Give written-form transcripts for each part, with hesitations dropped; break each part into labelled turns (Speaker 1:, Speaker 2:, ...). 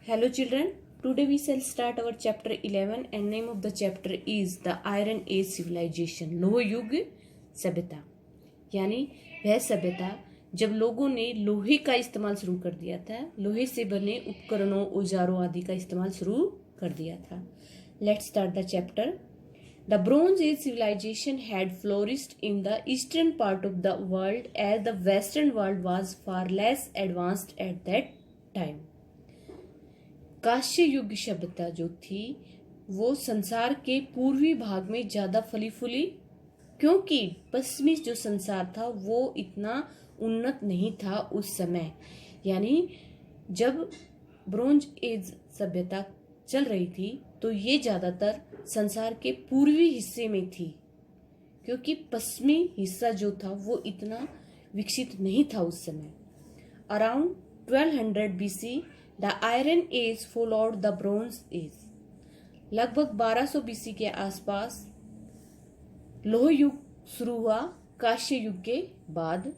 Speaker 1: Hello children, today we shall start our chapter 11 and name of the chapter is the Iron Age Civilization, लोह युग सभ्यता। यानी वह सभ्यता जब लोगों ने लोहे का इस्तेमाल शुरू कर दिया था, लोहे से बने उपकरणों औजारों आदि का इस्तेमाल शुरू कर दिया था। Let's start the chapter. The Bronze Age civilization had flourished in the eastern part of the world as the western world was far less advanced at that time. कांस्य युग सभ्यता जो थी वो संसार के पूर्वी भाग में ज्यादा फली फूली, क्योंकि पश्चिमी जो संसार था वो इतना उन्नत नहीं था उस समय। यानी जब ब्रोंज एज सभ्यता चल रही थी तो ये ज्यादातर संसार के पूर्वी हिस्से में थी, क्योंकि पश्चिमी हिस्सा जो था वो इतना विकसित नहीं था उस समय। Around 1200 BC the iron age followed the bronze age. लगभग 1200 BC के आसपास लोह युग शुरू हुआ कांस्य युग के बाद।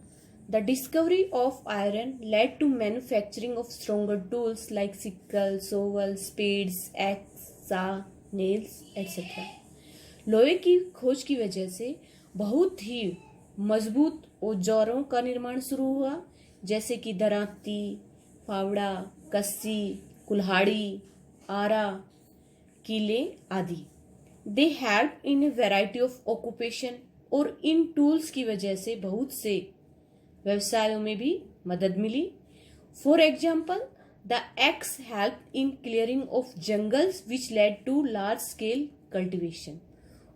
Speaker 1: The discovery of iron led to manufacturing of stronger tools like sickle, shovel, spades, axe, saw, nails etcetera. लोहे की खोज की वजह से बहुत ही मजबूत औजारों का निर्माण शुरू हुआ, जैसे कि दरांती, फावड़ा, कस्सी, कुल्हाड़ी, आरा, कीले आदि। They help in variety of occupation, और इन टूल्स की वजह से बहुत से व्यवसायों में भी मदद मिली। For example the axe help in clearing of jungles which led to large scale cultivation.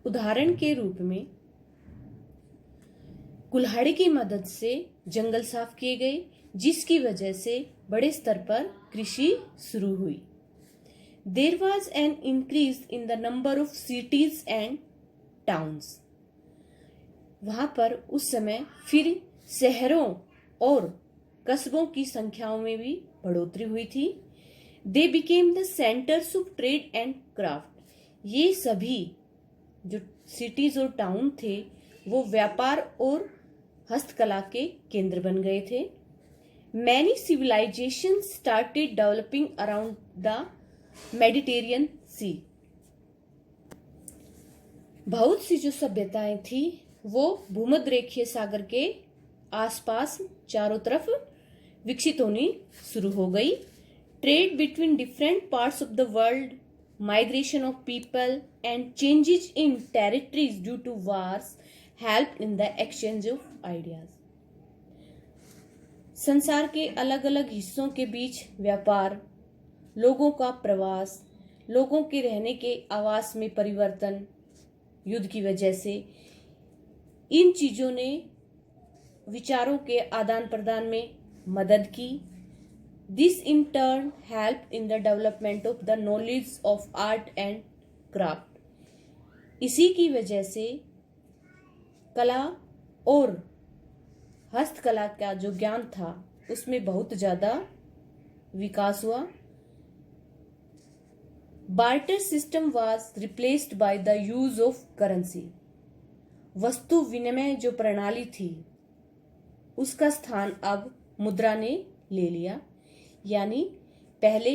Speaker 1: उदाहरण के रूप में कुल्हाड़ी की मदद से जंगल साफ किए गए, जिसकी वजह से बड़े स्तर पर कृषि शुरू हुई। There was an increase in the number of cities and towns. वहां पर उस समय फिर शहरों और कस्बों की संख्याओं में भी बढ़ोतरी हुई थी। They became the centres of trade and craft. ये सभी जो सिटीज और टाउन थे वो व्यापार और हस्तकला के केंद्र बन गए थे। Many civilizations started developing around the Mediterranean Sea. बहुत सी जो सभ्यताएं थी वो भूमध्यरेखीय सागर के आसपास चारों तरफ विकसित होनी शुरू हो गई। Trade between different parts of the world, migration of people and changes in territories due to wars help in the exchange of ideas. संसार के अलग अलग हिस्सों के बीच व्यापार, लोगों का प्रवास, लोगों के रहने के आवास में परिवर्तन, युद्ध की वजह से इन चीजों ने विचारों के आदान प्रदान में मदद की। This in turn help in the development of the knowledge of art and craft. इसी की वजह से कला और हस्तकला का जो ज्ञान था उसमें बहुत ज्यादा विकास हुआ। Barter system was replaced by the use of currency. वस्तु विनिमय जो प्रणाली थी उसका स्थान अब मुद्रा ने ले लिया। यानी पहले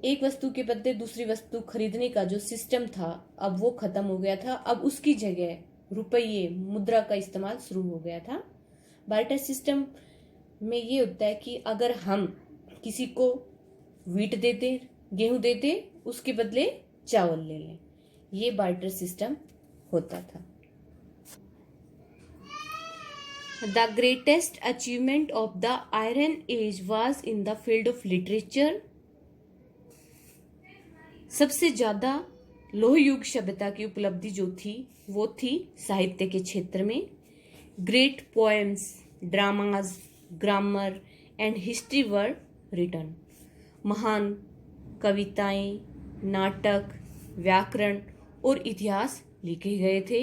Speaker 1: एक वस्तु के बदले दूसरी वस्तु खरीदने का जो सिस्टम था अब वो खत्म हो गया था। अब उसकी जगह रुपये, मुद्रा का इस्तेमाल शुरू हो गया था। बार्टर सिस्टम में ये होता है कि अगर हम किसी को वीट देते, गेहूं देते, उसके बदले चावल ले लें, ये बार्टर सिस्टम होता था। The greatest achievement of the iron age was in the field of literature. सबसे ज्यादा लोह युग सभ्यता की उपलब्धि जो थी वो थी साहित्य के क्षेत्र में। Great poems, dramas, grammar and history were written. महान कविताएं, नाटक, व्याकरण और इतिहास लिखे गए थे।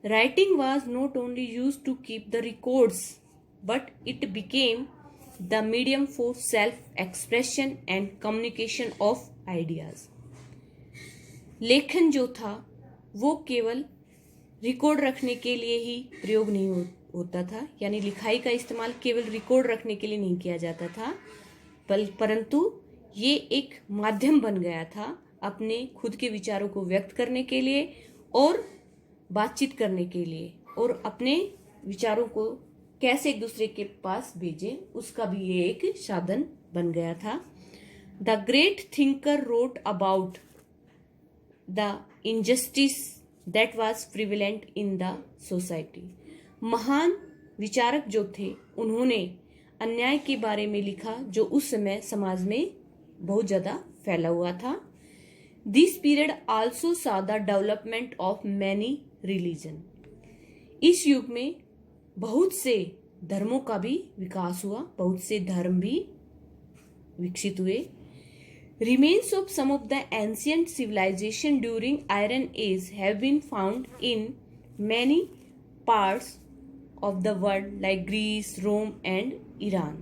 Speaker 1: Writing was not only used to keep the records, but it became the medium for self-expression and communication of ideas. लेखन जो था वो केवल रिकॉर्ड रखने के लिए ही प्रयोग नहीं होता था, यानी लिखाई का इस्तेमाल केवल रिकॉर्ड रखने के लिए नहीं किया जाता था, परंतु ये एक माध्यम बन गया था अपने खुद के विचारों को व्यक्त करने के लिए और बातचीत करने के लिए, और अपने विचारों को कैसे एक दूसरे के पास भेजें उसका भी ये एक साधन बन गया था। The great thinker wrote about the injustice that was prevalent in the society. महान विचारक जो थे उन्होंने अन्याय के बारे में लिखा जो उस समय समाज में बहुत ज़्यादा फैला हुआ था। This period also saw the development of many religion. इस युग में बहुत से धर्मों का भी विकास हुआ, बहुत से धर्म भी विकसित हुए। Remains of some of the ancient civilization during Iron Age have been found in many parts of the world like Greece, Rome and Iran.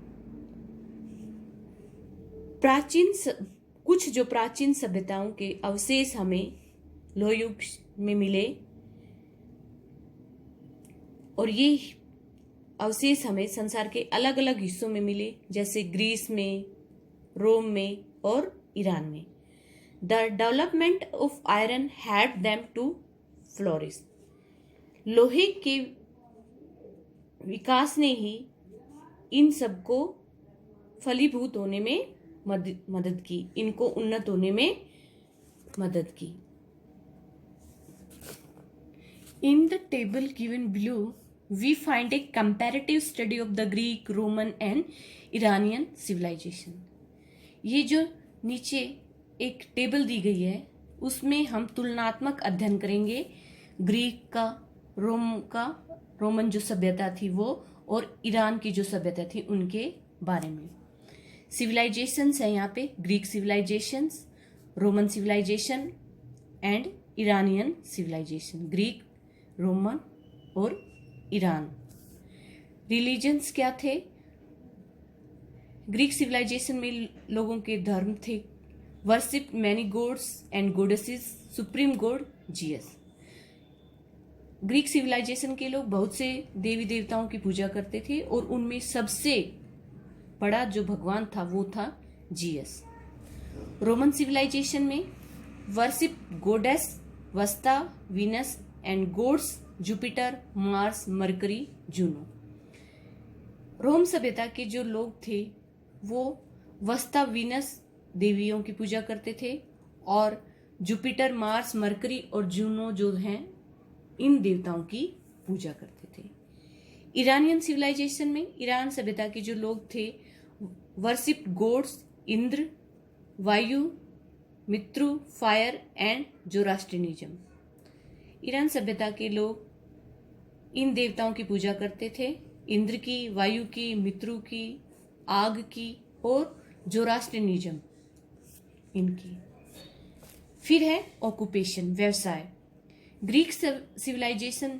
Speaker 1: कुछ जो प्राचीन सभ्यताओं के अवशेष हमें लोह युग में मिले, और ये अवशेष हमें संसार के अलग अलग हिस्सों में मिले, जैसे ग्रीस में, रोम में और ईरान में। The development of iron help them to flourish. लोहे के विकास ने ही इन सबको फलीभूत होने में मदद की, इनको उन्नत होने में मदद की। In the table given below we find a comparative study of the Greek, Roman and Iranian civilisation. ये जो नीचे एक टेबल दी गई है उसमें हम तुलनात्मक अध्ययन करेंगे ग्रीक का, रोमन जो सभ्यता थी वो, और ईरान की जो सभ्यता थी उनके बारे में। सिविलाइजेशंस है यहाँ पे, Greek civilisations, Roman civilisation and Iranian civilisation. Greek, Roman और ईरान। रिलीजन्स क्या थे? ग्रीक सिविलाइजेशन में लोगों के धर्म थे worship many gods and goddesses, supreme god Zeus. Greek civilisation के लोग बहुत से देवी देवताओं की पूजा करते थे और उनमें सबसे बड़ा जो भगवान था वो था जीएस। रोमन सिविलाइजेशन में worship goddess Vesta, Venus and gods Jupiter, Mars, Mercury, Juno. Rome सभ्यता के जो लोग थे वो वस्ता, वीनस देवियों की पूजा करते थे और जुपिटर, मार्स, मरकरी और जूनो जो हैं इन देवताओं की पूजा करते थे। ईरानियन सिविलाइजेशन में ईरान सभ्यता के जो लोग थे वर्शिप गॉड्स इंद्र, वायु, मित्रु, फायर एंड जोरास्ट्रियनिज्म। ईरान सभ्यता के लोग इन देवताओं की पूजा करते थे, इंद्र की, वायु की, मित्रु की, आग की और जोरास्ट्रियनिज्म इनकी। फिर है ऑक्यूपेशन, व्यवसाय। ग्रीक सिविलाइजेशन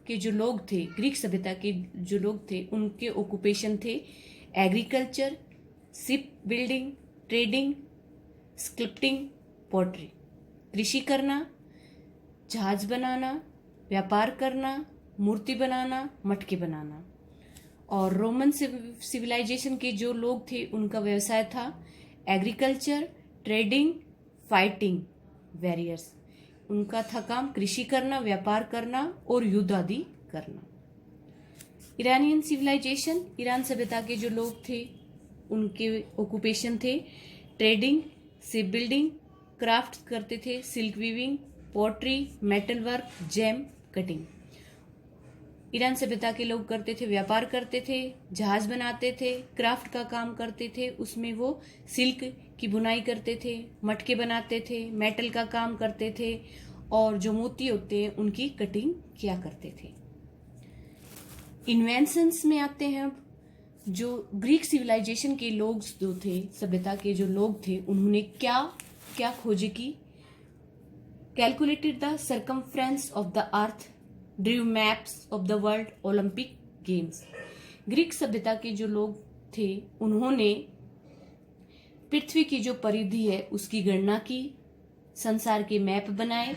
Speaker 1: के जो लोग थे, ग्रीक सभ्यता के जो लोग थे उनके ऑक्यूपेशन थे agriculture, ship building, trading, sculpting, pottery. कृषि करना, जहाज बनाना, व्यापार करना, मूर्ति बनाना, मटके बनाना। और रोमन सिविलाइजेशन के जो लोग थे उनका व्यवसाय था एग्रीकल्चर, ट्रेडिंग, फाइटिंग, वॉरियर्स। उनका था काम कृषि करना, व्यापार करना और युद्ध आदि करना। ईरानियन सिविलाइजेशन, ईरान सभ्यता के जो लोग थे उनके ऑक्यूपेशन थे ट्रेडिंग, शिप बिल्डिंग, क्राफ्ट करते थे, silk weaving, pottery, metal work, gem cutting. Iran सभ्यता के लोग करते थे, व्यापार करते थे, जहाज बनाते थे, क्राफ्ट का काम करते थे, उसमें वो सिल्क की बुनाई करते थे, मटके बनाते थे, मेटल का काम करते थे और जो मोती होते हैं उनकी कटिंग किया करते थे। इन्वेंशंस में आते हैं अब। जो ग्रीक सिविलाइजेशन के लोग जो थे, सभ्यता के जो लोग थे, उन्होंने क्या क्या खोजे की? Calculated the circumference of the earth, ड्रीव maps of the world, Olympic games. Greek सभ्यता के जो लोग थे उन्होंने पृथ्वी की जो परिधि है उसकी गणना की, संसार के मैप बनाए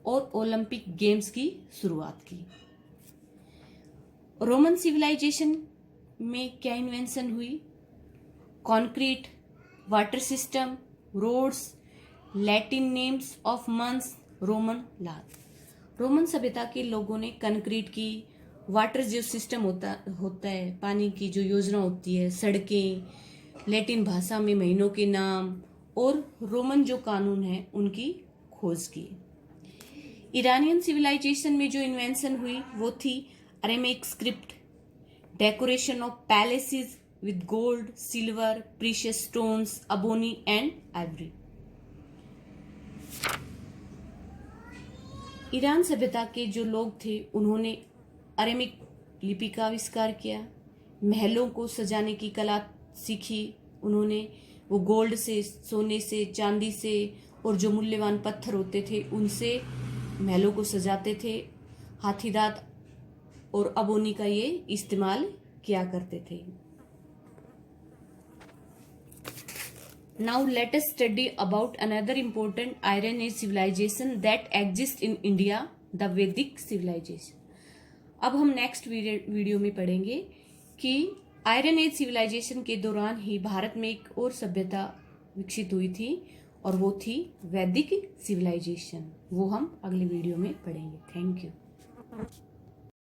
Speaker 1: और ओलंपिक गेम्स की शुरुआत की। रोमन सिविलाइजेशन में क्या इन्वेंशन हुई? Concrete, water system, roads, Latin names of months, Roman laws. Roman सभ्यता के लोगों ने कंक्रीट की, वाटर जो सिस्टम होता है, पानी की जो योजना होती है, सड़कें, लैटिन भाषा में महीनों के नाम और रोमन जो कानून है उनकी खोज की। ईरानियन सिविलाइजेशन में जो इन्वेंशन हुई वो थी Aramaic script, decoration of palaces with gold, silver, precious stones, ebony and ivory. Iran सभ्यता के जो लोग थे उन्होंने अरेमिक लिपि का आविष्कार किया, महलों को सजाने की कला सीखी उन्होंने। वो गोल्ड से, सोने से, चांदी से और जो मूल्यवान पत्थर होते थे उनसे महलों को सजाते थे। हाथीदांत और अबोनी का ये इस्तेमाल किया करते थे। Now let us study about another important Iron Age civilization that exists in India, the Vedic civilization. अब हम नेक्स्ट वीडियो में पढ़ेंगे कि आयरन एज सिविलाइजेशन के दौरान ही भारत में एक और सभ्यता विकसित हुई थी और वो थी वैदिक सिविलाइजेशन। वो हम अगले वीडियो में पढ़ेंगे। Thank you.